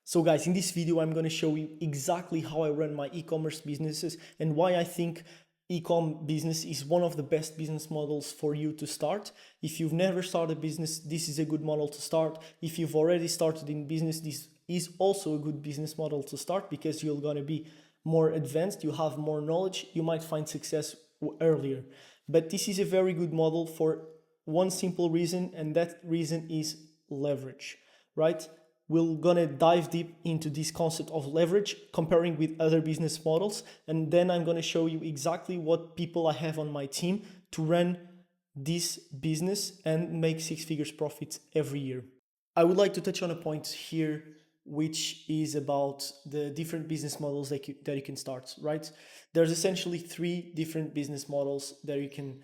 So guys, in this video, I'm going to show you exactly how I run my e-commerce businesses and why I think e-com business is one of the best business models for you to start. If you've never started a business, this is a good model to start. If you've already started in business, this is also a good business model to start because you're going to be more advanced, you have more knowledge, you might find success earlier. But this is a very good model for one simple reason, and that reason is leverage, right? We're gonna dive deep into this concept of leverage, comparing with other business models, and then I'm gonna show you exactly what people I have on my team to run this business and make six figures profits every year. I would like to touch on a point here, which is about the different business models that you can start, right? There's essentially three different business models that you can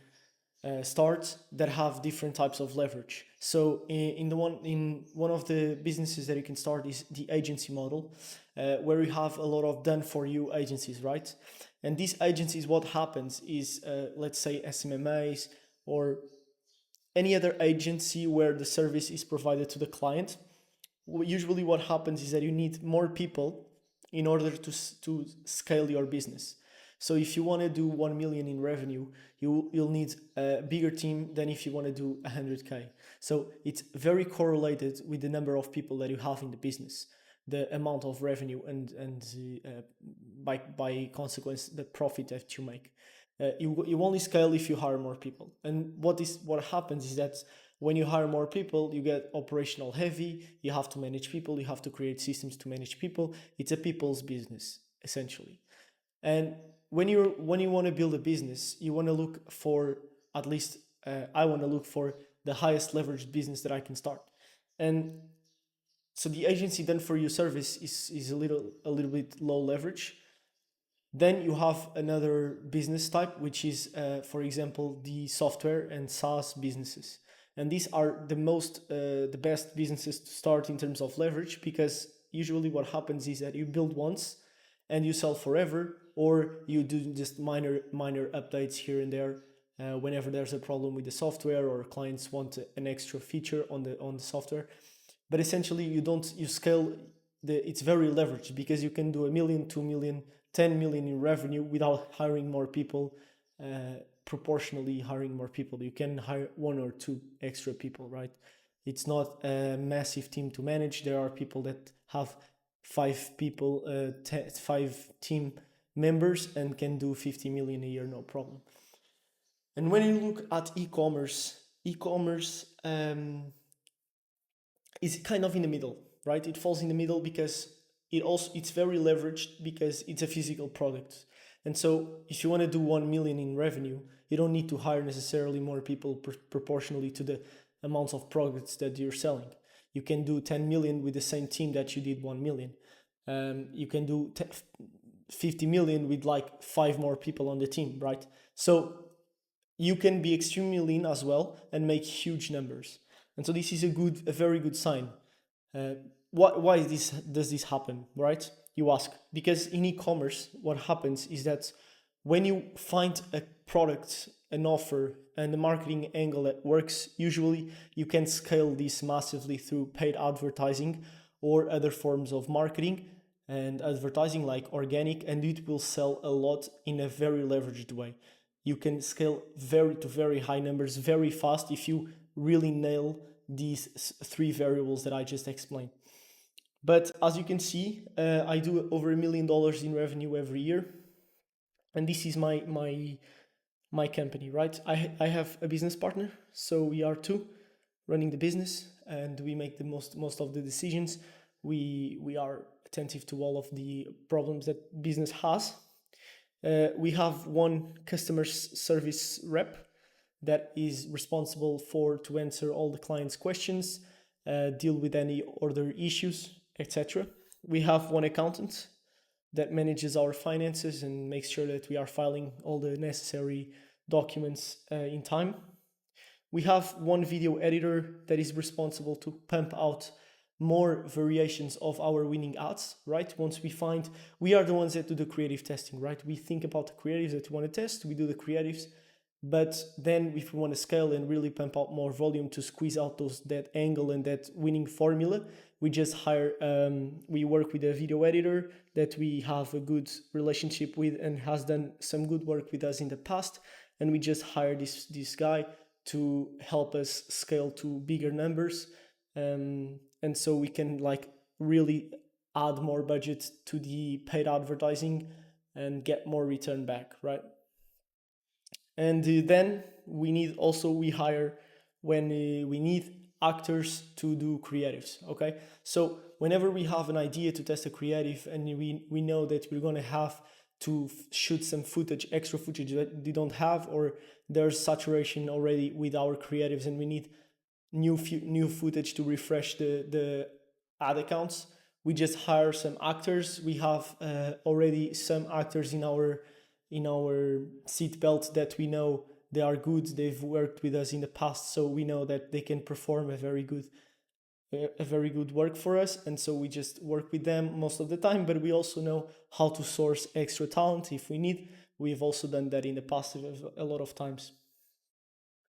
start that have different types of leverage. So in one of the businesses that you can start is the agency model, where you have a lot of done for you agencies, right? And these agencies, what happens is, let's say SMMAs or any other agency where the service is provided to the client. Usually what happens is that you need more people in order to scale your business. So if you want to do 1 million in revenue, you'll need a bigger team than if you want to do 100K. So it's very correlated with the number of people that you have in the business, the amount of revenue and by consequence the profit that you make. You only scale if you hire more people. And what happens is that when you hire more people, you get operational heavy, you have to manage people, you have to create systems to manage people. It's a people's business, essentially. And when you want to build a business, you want to look for, at least I want to look for the highest leveraged business that I can start. And so the agency done for you service is a little bit low leverage. Then you have another business type, which is, for example, the software and SaaS businesses. And these are the best businesses to start in terms of leverage, because usually what happens is that you build once and you sell forever, or you do just minor updates here and there whenever there's a problem with the software or clients want an extra feature on the software. But essentially you scale it's very leveraged, because you can do 1 million, 2 million, 10 million in revenue without hiring more people, proportionally hiring more people. You can hire one or two extra people, right? It's not a massive team to manage. There are people that have 5 people, 5 team members and can do 50 million a year, no problem. And when you look at e-commerce is kind of in the middle, right? It falls in the middle because it's very leveraged because it's a physical product. And so if you want to do 1 million in revenue, you don't need to hire necessarily more people proportionally to the amounts of products that you're selling. You can do 10 million with the same team that you did 1 million. You can do 50 million with like 5 more people on the team, right? So you can be extremely lean as well and make huge numbers. And so this is a very good sign. Why does this happen, right? You ask. Because in e-commerce, what happens is that when you find a product, an offer, and a marketing angle that works, usually you can scale this massively through paid advertising or other forms of marketing and advertising like organic, and it will sell a lot in a very leveraged way. You can scale to very high numbers very fast if you really nail these 3 variables that I just explained. But as you can see, I do over $1 million in revenue every year, and this is my company, right? I have a business partner, so we are 2 running the business, and we make the most of the decisions. We are attentive to all of the problems that business has. We have 1 customer service rep that is responsible to answer all the clients' questions, deal with any order issues, etc. We have 1 accountant that manages our finances and makes sure that we are filing all the necessary documents in time. We have 1 video editor that is responsible to pump out more variations of our winning ads, right? Once we are the ones that do the creative testing, right? We think about the creatives that we want to test, we do the creatives, but then if we want to scale and really pump out more volume to squeeze out that angle and that winning formula, We just hire, we work with a video editor that we have a good relationship with and has done some good work with us in the past. And we just hire this guy to help us scale to bigger numbers. And so we can like really add more budget to the paid advertising and get more return back, right? And then we hire when we need actors to do creatives. Okay, so whenever we have an idea to test a creative and we know that we're going to have to shoot some footage, extra footage that they don't have, or there's saturation already with our creatives and we need new footage to refresh the ad accounts, we just hire some actors. We have already some actors in our seat belt that we know they are good. They've worked with us in the past, so we know that they can perform a very good work for us. And so we just work with them most of the time. But we also know how to source extra talent if we need. We've also done that in the past a lot of times.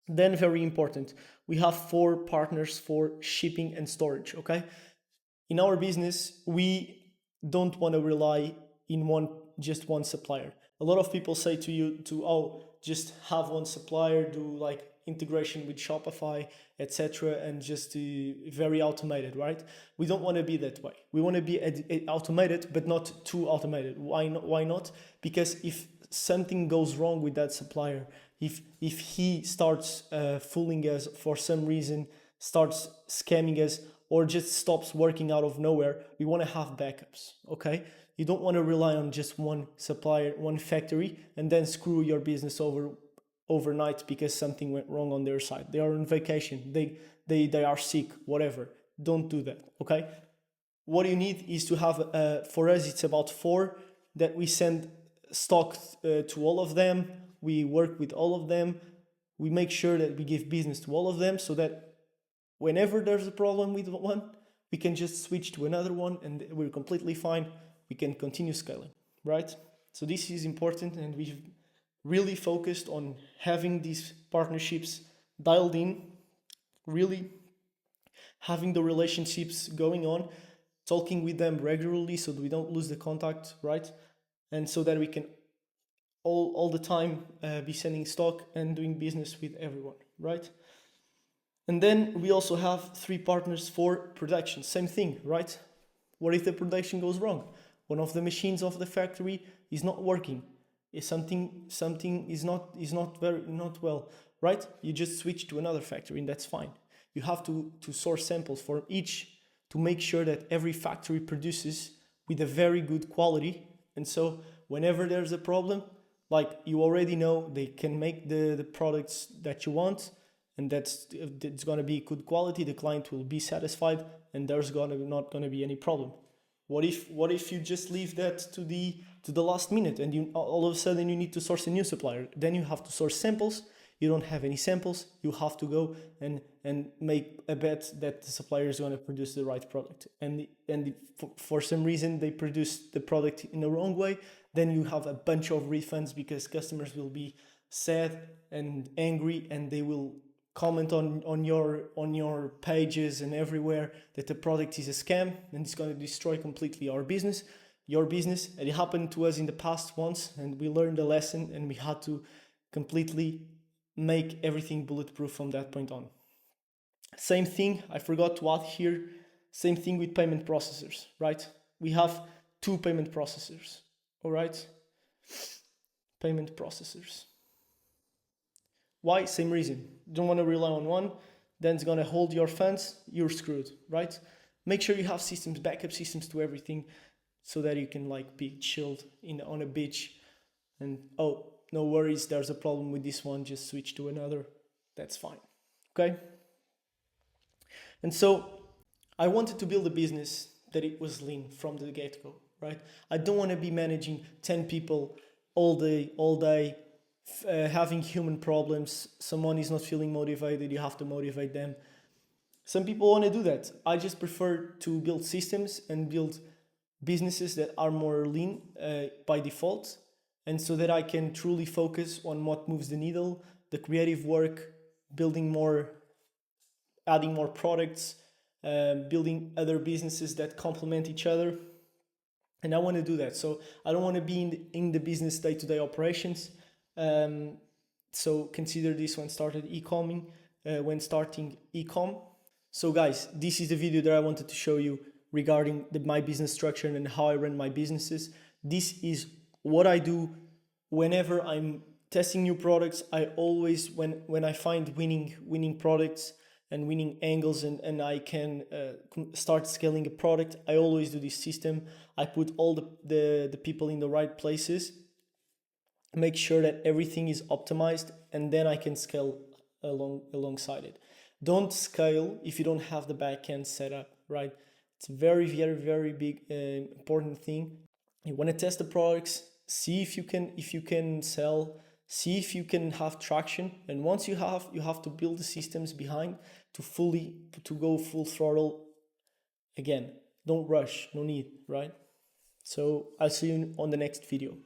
Then, very important, we have 4 partners for shipping and storage. Okay, in our business, we don't want to rely in just one supplier. A lot of people say to you just have one supplier, do like integration with Shopify, etc., and just very automated, right? We don't want to be that way. We want to be automated, but not too automated. Why not? Why not? Because if something goes wrong with that supplier, if he starts fooling us for some reason, starts scamming us, or just stops working out of nowhere, we want to have backups. Okay, you don't want to rely on just one supplier, one factory, and then screw your business overnight because something went wrong on their side. They are on vacation, they are sick, whatever. Don't do that. Okay, what you need is to have for us it's about 4 that we send stock to all of them. We work with all of them. We make sure that we give business to all of them, so that whenever there's a problem with one, we can just switch to another one and we're completely fine. We can continue scaling, right? So this is important, and we've really focused on having these partnerships dialed in, really having the relationships going on, talking with them regularly so that we don't lose the contact, right? And so that we can all the time be sending stock and doing business with everyone, right? And then we also have 3 partners for production. Same thing, right? What if the production goes wrong? One of the machines of the factory is not working. If something is not well, right? You just switch to another factory and that's fine. You have to source samples for each to make sure that every factory produces with a very good quality. And so whenever there's a problem, like you already know, they can make the products that you want, and it's going to be good quality. The client will be satisfied, and there's not going to be any problem. What if you just leave that to the last minute, and you all of a sudden you need to source a new supplier? Then you have to source samples. You don't have any samples. You have to go and make a bet that the supplier is going to produce the right product. And for some reason they produce the product in the wrong way. Then you have a bunch of refunds because customers will be sad and angry, and they will comment on your pages and everywhere that the product is a scam, and it's going to destroy completely your business. It happened to us in the past once, and we learned a lesson, and we had to completely make everything bulletproof from that point on. Same thing, I forgot to add here, same thing with payment processors, right? We have 2 payment processors, all right? Payment processors. Why? Same reason. Don't want to rely on one, then it's going to hold your funds, you're screwed, right? Make sure you have systems, backup systems to everything, so that you can like be chilled on a beach and, oh, no worries, there's a problem with this one, just switch to another. That's fine. Okay? And so I wanted to build a business that it was lean from the get-go, right? I don't want to be managing 10 people all day, having human problems. Someone is not feeling motivated, you have to motivate them. Some people want to do that. I just prefer to build systems and build businesses that are more lean by default, and so that I can truly focus on what moves the needle, the creative work, adding more products, building other businesses that complement each other. And I want to do that. So I don't want to be in the business day-to-day operations. So consider this when starting e-com. So guys, this is the video that I wanted to show you regarding my business structure and how I run my businesses. This is what I do whenever I'm testing new products. I always, when I find winning products and winning angles, and I can start scaling a product, I always do this system. I put all the people in the right places, make sure that everything is optimized, and then I can scale alongside it. Don't scale if you don't have the backend set up, right? It's a very, very, very big important thing. You want to test the products, see if you can sell, see if you can have traction, and once you have to build the systems behind to go full throttle. Again, don't rush, no need, right? So I'll see you on the next video.